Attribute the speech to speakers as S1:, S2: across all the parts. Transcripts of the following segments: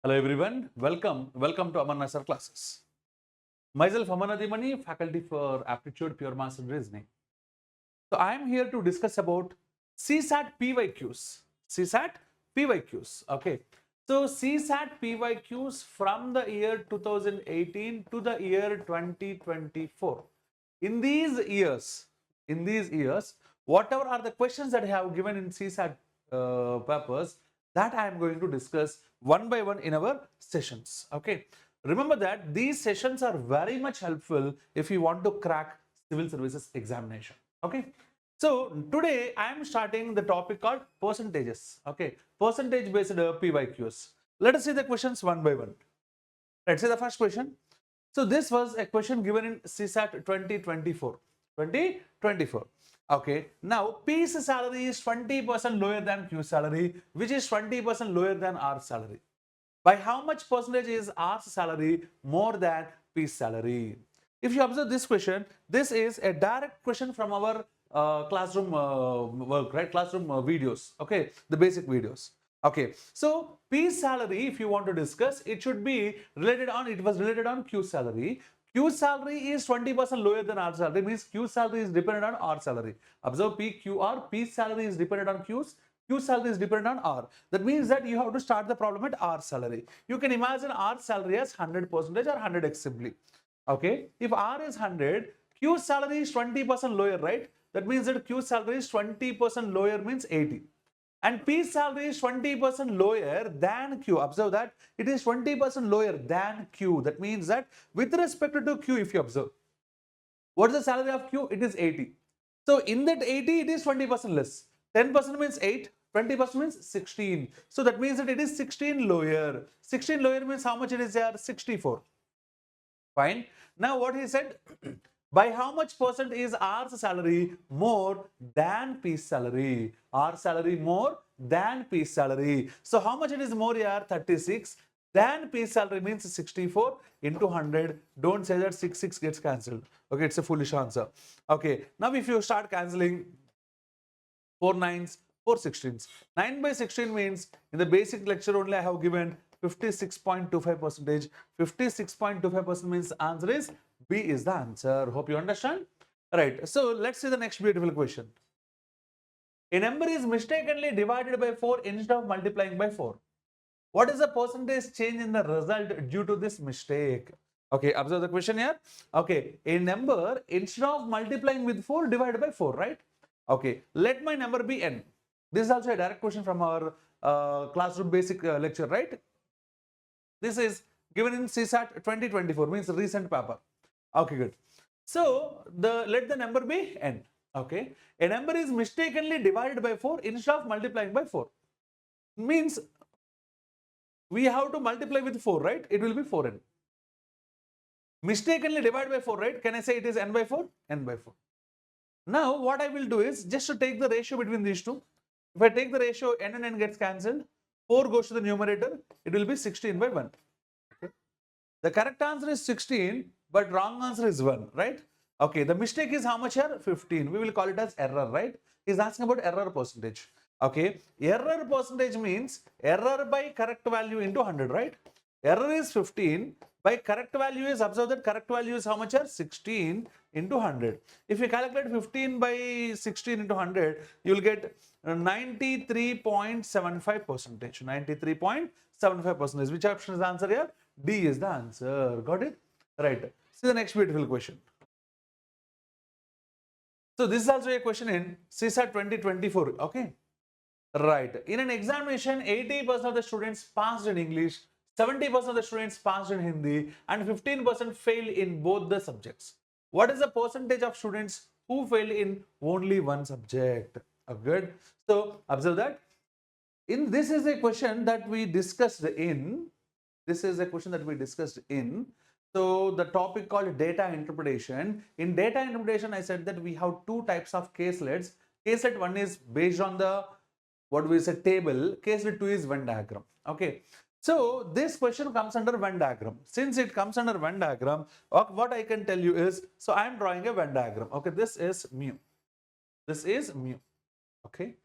S1: Hello everyone, welcome to AmarNadh classes. Myself AmarNadh Emani, faculty for Aptitude, Pure Maths and Reasoning. So I am here to discuss about CSAT PYQs. CSAT PYQs. Okay. So CSAT PYQs from the year 2018 to the year 2024. In these years, whatever are the questions that I have given in CSAT papers, that I am going to discuss one by one in our sessions. Okay. Remember that these sessions are very much helpful if you want to crack civil services examination. Okay. So today I am starting the topic called percentages. Okay. Percentage based PYQs. Let us see the questions one by one. Let's see the first question. So this was a question given in CSAT 2024. 2024. Okay. Now P's salary is 20% lower than Q's salary, which is 20% lower than R's salary. By how much percentage is R's salary more than P's salary? If you observe this question, this is a direct question from our classroom work, right? Classroom videos, okay? The basic videos. Okay, so P's salary, if you want to discuss, it was related on Q's salary. Q's salary is 20% lower than R salary, means Q's salary is dependent on R salary. Observe P, Q, R. P's salary is dependent on Q's. Q's salary is dependent on R. That means that you have to start the problem at R salary. You can imagine R salary as 100% or 100x simply. Okay, if R is 100, Q's salary is 20% lower, right? That means that Q's salary is 20% lower means 80. And P's salary is 20% lower than Q. Observe that it is 20% lower than Q. That means that with respect to Q, if you observe, what is the salary of Q? It is 80. So in that 80, it is 20% less. 10% means 8, 20% means 16. So that means that it is 16 lower. 16 lower means how much it is there? 64. Fine. Now what he said, by how much percent is R's salary more than P's salary? R's salary more than P's salary. So how much it is more here? 36. Then P's salary means 64 into 100. Don't say that 6 gets cancelled. Okay, it's a foolish answer. Okay, now if you start cancelling 4 9s, 4 16s. 9 by 16 means in the basic lecture only I have given 56.25%. 56.25% means answer is B is the answer. Hope you understand. Right. So let's see the next beautiful question. A number is mistakenly divided by 4 instead of multiplying by 4. What is the percentage change in the result due to this mistake? Okay, observe the question here. Okay, a number instead of multiplying with 4 divided by 4, right? Okay, let my number be n. This is also a direct question from our classroom basic lecture, right? This is given in CSAT 2024, means recent paper. Okay, good. So let the number be n. Okay, a number is mistakenly divided by 4 instead of multiplying by 4. Means we have to multiply with 4, right? It will be 4n. Mistakenly divided by 4, right? Can I say it is n by 4? N by 4. Now what I will do is just to take the ratio between these two. If I take the ratio n and n gets cancelled, 4 goes to the numerator, it will be 16 by 1. Okay. The correct answer is 16, but wrong answer is 1, right? Okay, the mistake is how much here? 15. We will call it as error, right? He's asking about error percentage. Okay, error percentage means error by correct value into 100, right? Error is 15. By correct value is, observe that correct value is how much here? 16 into 100. If you calculate 15 by 16 into 100, you will get 93.75%. 93.75%. Which option is the answer here? D is the answer. Got it? Right. See the next beautiful question. So this is also a question in CSAT 2024. Okay. Right. In an examination, 80% of the students passed in English, 70% of the students passed in Hindi, and 15% failed in both the subjects. What is the percentage of students who failed in only one subject? Good. So observe that. This is a question that we discussed in. So the topic called data interpretation. In data interpretation, I said that we have two types of caselets. Caselet 1 is based on the table. Caselet 2 is Venn diagram. Okay. So this question comes under Venn diagram. Since it comes under Venn diagram, what I can tell you is, so I am drawing a Venn diagram. Okay, this is mu. This is mu. Okay.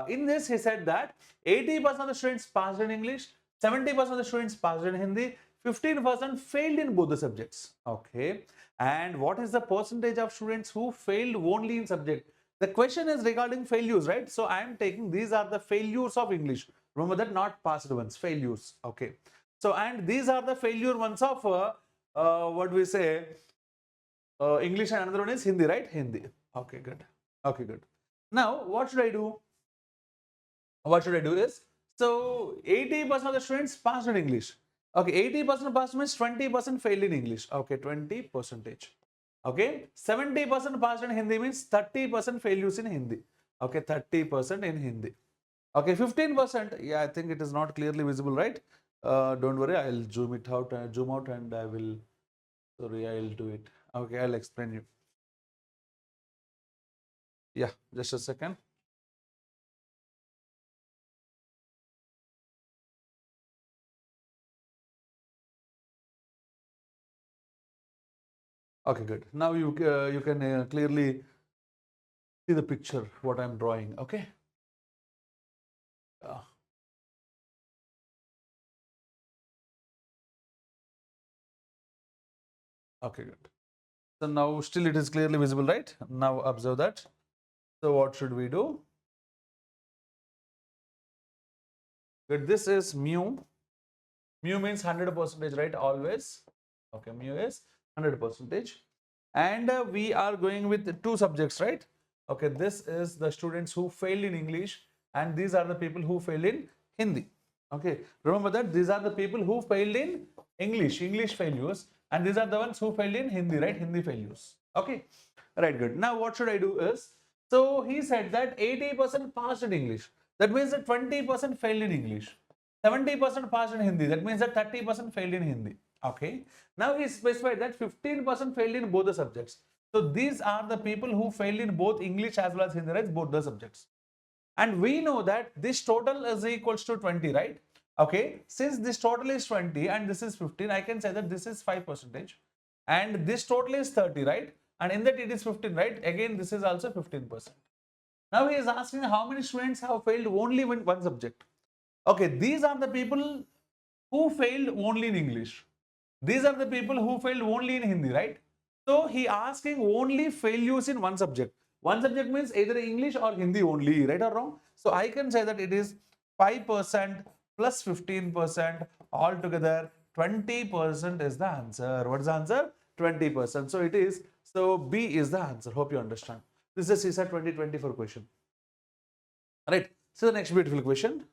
S1: In this, he said that 80% of the students passed in English, 70% of the students passed in Hindi, 15% failed in both the subjects. Okay. And what is the percentage of students who failed only in subject? The question is regarding failures, right? So I am taking these are the failures of English. Remember that, not passed ones, failures. Okay. So, and these are the failure ones of what we say English, and another one is Hindi, right? Hindi. Okay, good. Okay, good. Now, what should I do? What should I do is, so 80% of the students passed in English. Okay, 80% passed means 20% failed in English. Okay, 20%. Okay, 70% passed in Hindi means 30% failures in Hindi. Okay, 30% in Hindi. Okay, 15%. Yeah, I think it is not clearly visible, right? Don't worry, I'll zoom out, and I will. Sorry, I'll do it. Okay, I'll explain you. Yeah, just a second. Okay, good. Now you can clearly see the picture what I'm drawing. Okay. Okay, good. So now still it is clearly visible, right? Now observe that. So what should we do? Good. This is mu. Mu means 100%, right? Always. Okay, mu is 100%. And we are going with two subjects, right? Okay, this is the students who failed in English, and these are the people who failed in Hindi. Okay, remember that these are the people who failed in English failures, and these are the ones who failed in Hindi, right? Hindi failures. Okay, right, good. Now what should I do is, so he said that 80% passed in English. That means that 20% failed in English. 70% passed in Hindi. That means that 30% failed in Hindi. Okay. Now he specified that 15% failed in both the subjects. So these are the people who failed in both English as well as Hindi, right? Both the subjects. And we know that this total is equals to 20, right? Okay. Since this total is 20 and this is 15, I can say that this is 5%. And this total is 30, right? And in that it is 15, right? Again, this is also 15%. Now he is asking how many students have failed only in one subject. Okay, these are the people who failed only in English. These are the people who failed only in Hindi, right? So he asking only failures in one subject. One subject means either English or Hindi only, right or wrong? So I can say that it is 5% plus 15%, altogether 20% is the answer. What is the answer? 20%. So it is, so B is the answer. Hope you understand. This is a CSAT 2024 question. Right. So the next beautiful question.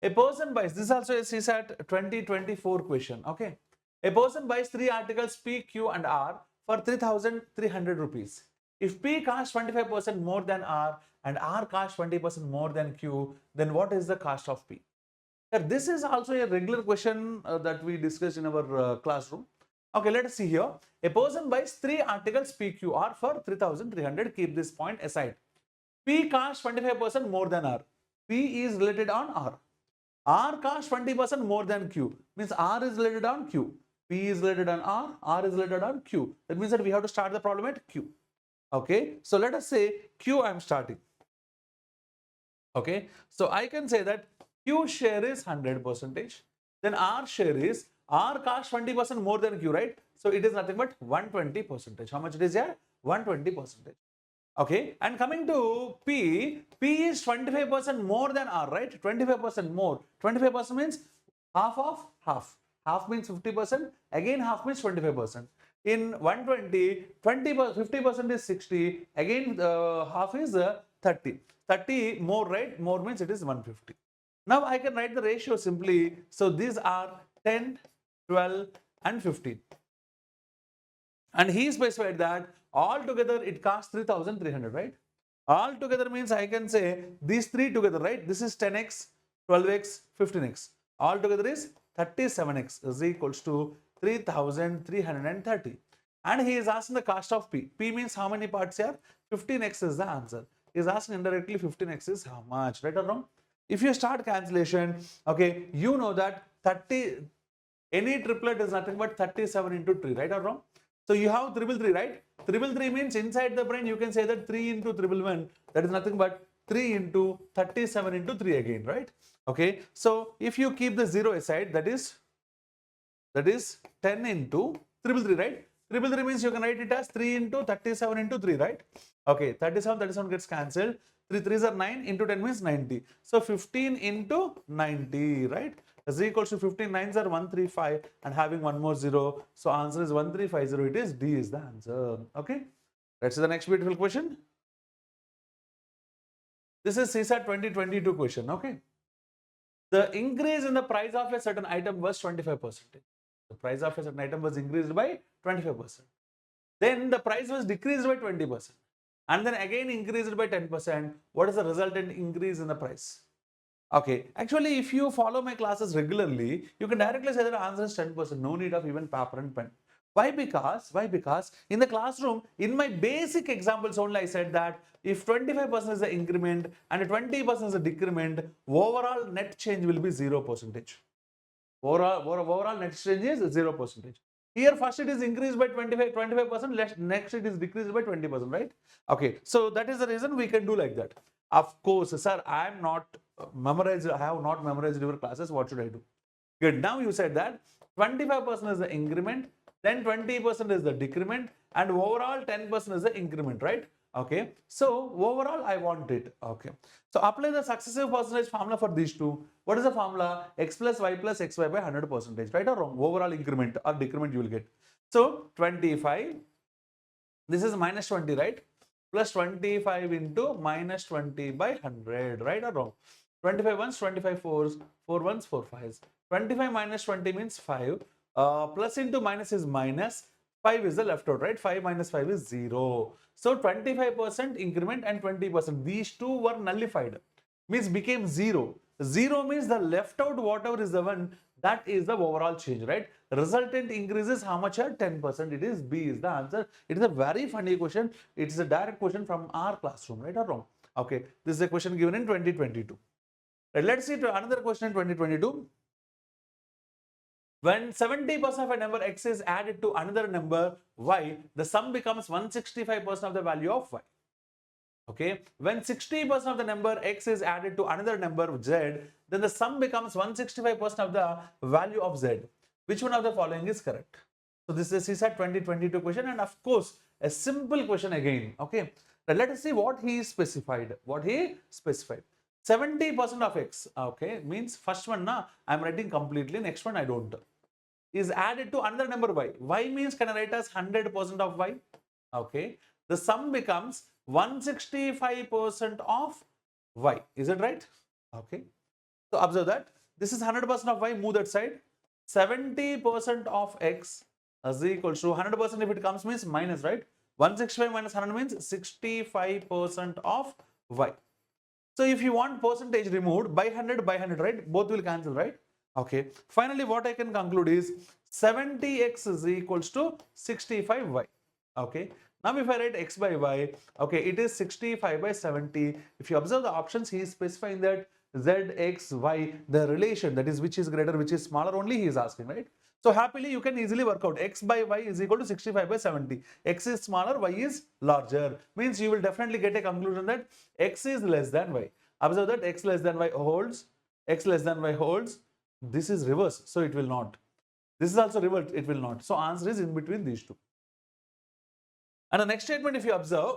S1: A person buys, this is also a CSAT 2024 question. Okay. A person buys 3 articles P, Q and R for 3,300 rupees. If P costs 25% more than R and R costs 20% more than Q, then what is the cost of P? This is also a regular question that we discussed in our classroom. Okay, let us see here. A person buys 3 articles PQR for 3,300. Keep this point aside. P costs 25% more than R. P is related on R. R costs 20% more than Q. Means R is related on Q. P is related on R. R is related on Q. That means that we have to start the problem at Q. Okay. So let us say Q I am starting. Okay. So I can say that Q share is 100%. Then R share is, R costs 20% more than Q, right? So it is nothing but 120%. How much it is here? 120%. Okay. And coming to P, P is 25% more than R, right? 25% more. 25% means half of half. Half means 50%. Again, half means 25%. In 120, 50% is 60. Again, half is 30. 30 more, right? More means it is 150. Now I can write the ratio simply. So these are 10, 12 and 15. And he specified that all together it costs 3,300, right? All together means I can say these 3 together, right? This is 10x, 12x, 15x. All together is 37x is equals to 3,330. And he is asking the cost of P. P means how many parts here? 15x is the answer. He is asking indirectly 15x is how much, right or wrong? If you start cancellation, okay, you know that any triplet is nothing but 37 into 3, right or wrong? So you have 333, right? 333 means inside the brain you can say that 3 into 311, that is nothing but 3 into 37 into 3 again, right? Okay, so if you keep the 0 aside, that is 10 into 333, right? 333 means you can write it as 3 into 37 into 3, right? Okay, 37 gets cancelled. 3 3s are 9 into 10 means 90. So 15 into 90, right? Is equals to 15 9s are 135 and having one more 0. So answer is 1350. It is D is the answer. Okay, let's see the next beautiful question. This is CSAT 2022 question. Okay, the increase in the price of a certain item was 25%. The price of a certain item was increased by 25%. Then the price was decreased by 20%. And then again increased by 10%. What is the resultant increase in the price? Okay, actually, if you follow my classes regularly, you can directly say that the answer is 10%. No need of even paper and pen. Why? Because in the classroom, in my basic examples only, I said that if 25% is the increment and 20% is the decrement, overall net change will be 0%. Overall net change is 0%. Here first it is increased by 25%, next it is decreased by 20%, right? Okay, so that is the reason we can do like that. Of course, sir, I have not memorized your classes. What should I do? Good. Now you said that 25% is the increment, then 20% is the decrement, and overall 10% is the increment, right? Okay. So overall I want it. Okay. So apply the successive percentage formula for these two. What is the formula? X plus y plus xy by 100%, right or wrong? Overall increment or decrement you will get. So 25. This is minus 20, right? Plus 25 into minus 20 by 100, right or wrong? 25 ones, 25 fours, 4 ones, 4 fives. 25 minus 20 means 5. Plus into minus is minus. 5 is the left out, right? 5 minus 5 is 0. So 25% increment and 20%. These two were nullified. Means became 0. 0 means the left out whatever is the one, that is the overall change, right? Resultant increases how much are 10%. It is B is the answer. It is a very funny question. It is a direct question from our classroom, right or wrong? Okay, this is a question given in 2022. Let's see to another question in 2022. When 70% of a number x is added to another number y, the sum becomes 165% of the value of y. Okay, when 60% of the number x is added to another number z, then the sum becomes 165% of the value of z. Which one of the following is correct? So this is a CSAT 2022 question, and of course a simple question again. Okay, now let us see what he specified. 70% of x, okay, means first one na I am writing completely, next one I don't, is added to another number y. Y means can I write as 100% of y? Okay, the sum becomes 165% of y. Is it right? Okay, so observe that this is 100% of y, move that side. 70% of x is equals to 100%. If it comes means minus, right? 165 minus 100 means 65% of y. So if you want percentage removed, by 100, right? Both will cancel, right? Okay. Finally, what I can conclude is 70x is equals to 65y. Okay. Now if I write x by y, okay, it is 65 by 70. If you observe the options, he is specifying that z, x, y, the relation, that is which is greater, which is smaller, only he is asking, right? So happily you can easily work out x by y is equal to 65 by 70. X is smaller, y is larger. Means you will definitely get a conclusion that x is less than y. Observe that x less than y holds, x less than y holds. This is reverse, so it will not. This is also reversed, it will not. So answer is in between these two. And the next statement, if you observe,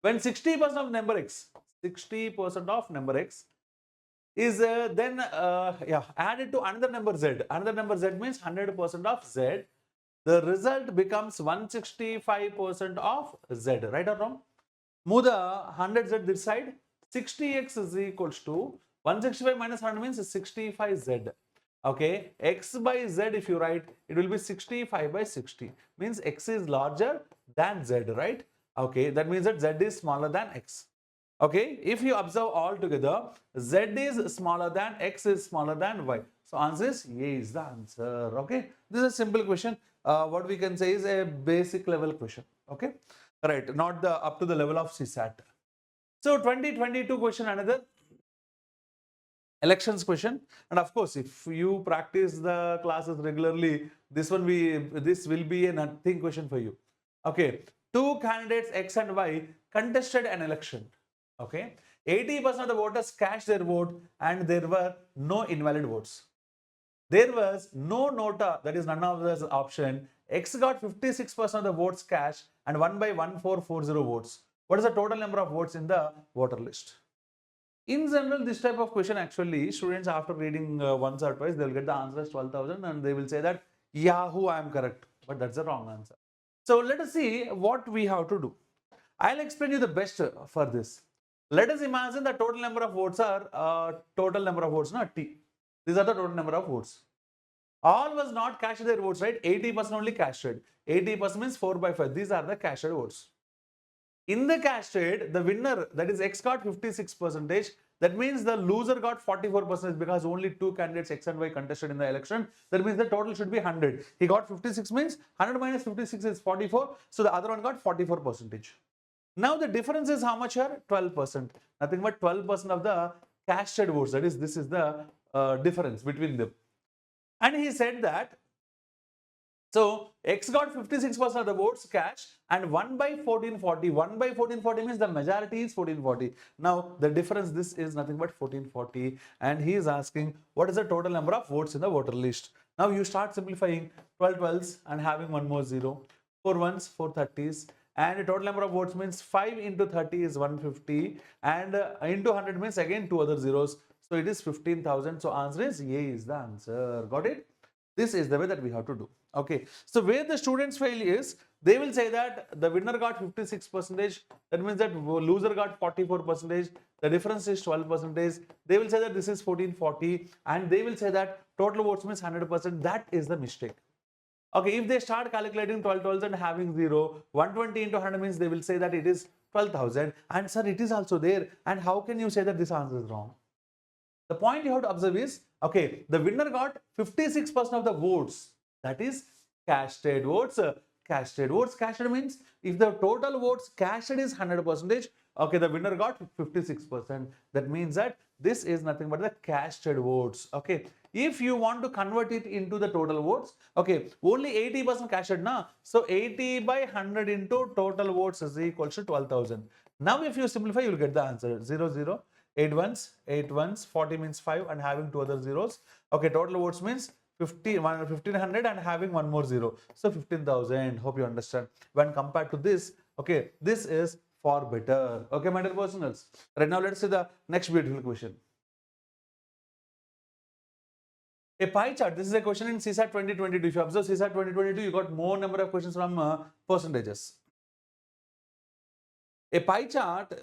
S1: when 60% of number x, 60% of number x is then added to another number z. Another number z means 100% of z. The result becomes 165% of z, right or wrong? Move the 100z this side. 60x is equals to 165 minus 100 means 65z. Okay, x by z, if you write, it will be 65 by 60. Means x is larger than z, right? Okay, that means that z is smaller than x. Okay, if you observe all together, z is smaller than x is smaller than y. So answer is A is the answer. Okay, this is a simple question. What we can say is a basic level question. Okay, right, not the up to the level of CSAT. So 2022 question, another elections question, and of course if you practice the classes regularly, this will be a nothing question for you. Okay, two candidates x and y contested an election. Okay, 80% of the voters cast their vote and there were no invalid votes. There was no nota, that is none of the option. X got 56% of the votes cast and 1 by 1440 votes. What is the total number of votes in the voter list? In general, this type of question actually, students after reading once or twice, they will get the answer as 12,000 and they will say that, Yahoo, I am correct. But that's the wrong answer. So let us see what we have to do. I'll explain you the best for this. Let us imagine the total number of votes are total number of votes, not T. These are the total number of votes. All was not cashed their votes, right? 80% only casted. 80% means 4 by 5. These are the casted votes. In the casted, the winner, that is X, got 56%. That means the loser got 44% because only two candidates X and Y contested in the election. That means the total should be 100. He got 56 means 100 minus 56 is 44. So the other one got 44%. Now the difference is how much here? 12%. Nothing but 12% of the casted votes. That is, this is the difference between them. And he said that, so X got 56% of the votes cast and 1 by 1440. 1 by 1440 means the majority is 1440. Now the difference, this is nothing but 1440. And he is asking what is the total number of votes in the voter list. Now you start simplifying 12 12s and having one more 0. 4 1s, 4 30s. And the total number of votes means 5 into 30 is 150. And into 100 means again 2 other zeros. So it is 15,000. So answer is A is the answer. Got it? This is the way that we have to do. Okay. So where the students fail is, they will say that the winner got 56%. That means that loser got 44%. The difference is 12%. They will say that this is 1440. And they will say that total votes means 100%. That is the mistake. Okay. If they start calculating 12 12s and having 0, 120 into 100 means they will say that it is 12,000. And sir, it is also there. And how can you say that this answer is wrong? The point you have to observe is, okay, the winner got 56% of the votes. That is casted votes. Casted votes. Casted means if the total votes casted is 100%, okay, the winner got 56%. That means that this is nothing but the casted votes. Okay. If you want to convert it into the total votes, okay, only 80% casted now. So 80 by 100 into total votes is equal to 12,000. Now if you simplify, you will get the answer 0 0. 8 ones, 40 means 5 and having 2 other zeros. Okay, total votes means 1500 and having one more 0. So 15,000. Hope you understand. When compared to this, okay, this is far better. Okay, my dear personals. Right now, let's see the next beautiful question. A pie chart. This is a question in CSAT 2022. If you observe CSAT 2022, you got more number of questions from percentages. A pie chart,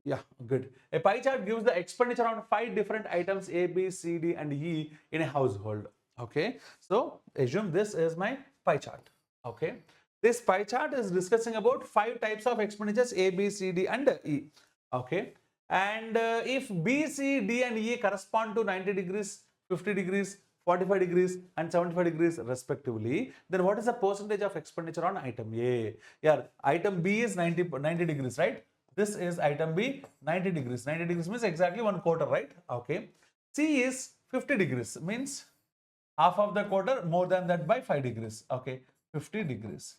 S1: yeah, good. A pie chart gives the expenditure on 5 different items A, B, C, D, and E in a household. Okay, so assume this is my pie chart. Okay, this pie chart is discussing about 5 types of expenditures A, B, C, D, and E. Okay, and if B, C, D, and E correspond to 90 degrees, 50 degrees, 45 degrees and 75 degrees respectively, then what is the percentage of expenditure on item A? Yeah, item B is 90 degrees, right? This is item B, 90 degrees. 90 degrees means exactly 1/4, right? Okay. C is 50 degrees, means half of the quarter, more than that by 5 degrees. Okay, 50 degrees.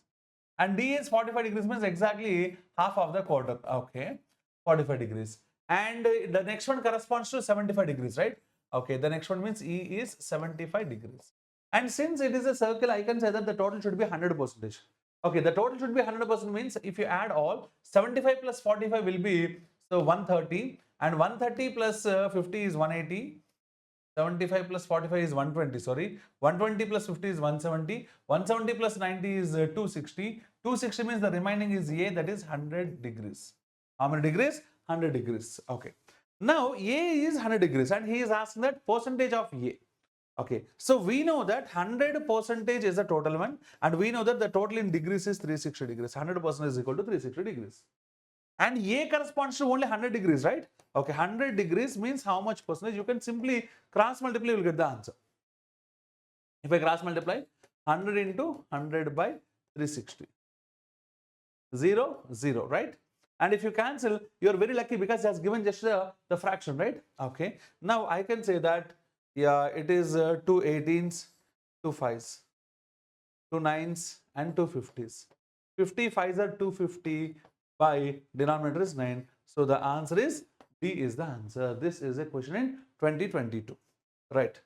S1: And D is 45 degrees, means exactly half of the quarter. Okay, 45 degrees. And the next one corresponds to 75 degrees, right? Okay, the next one means E is 75 degrees. And since it is a circle, I can say that the total should be 100%. Okay, the total should be 100% means if you add all, 75 plus 45 will be, so 130, and 130 plus 50 is 180, 75 plus 45 is 120, sorry, 120 plus 50 is 170, 170 plus 90 is 260, 260 means the remaining is A, that is 100 degrees. How many degrees? 100 degrees. Okay. Now, A is 100 degrees and he is asking that percentage of A. Okay, so we know that 100% is the total one and we know that the total in degrees is 360 degrees. 100% is equal to 360 degrees. And A corresponds to only 100 degrees, right? Okay, 100 degrees means how much percentage? You can simply cross multiply, you will get the answer. If I cross multiply, 100 into 100 by 360. 0, 0, right? And if you cancel, you are very lucky because it has given just the fraction, right? Okay. Now I can say that, yeah, it is 2 18s, 2 5s, 2 9s, and 2 50s. 50 5s are 250 by denominator is 9. So the answer is D is the answer. This is a question in 2022. Right.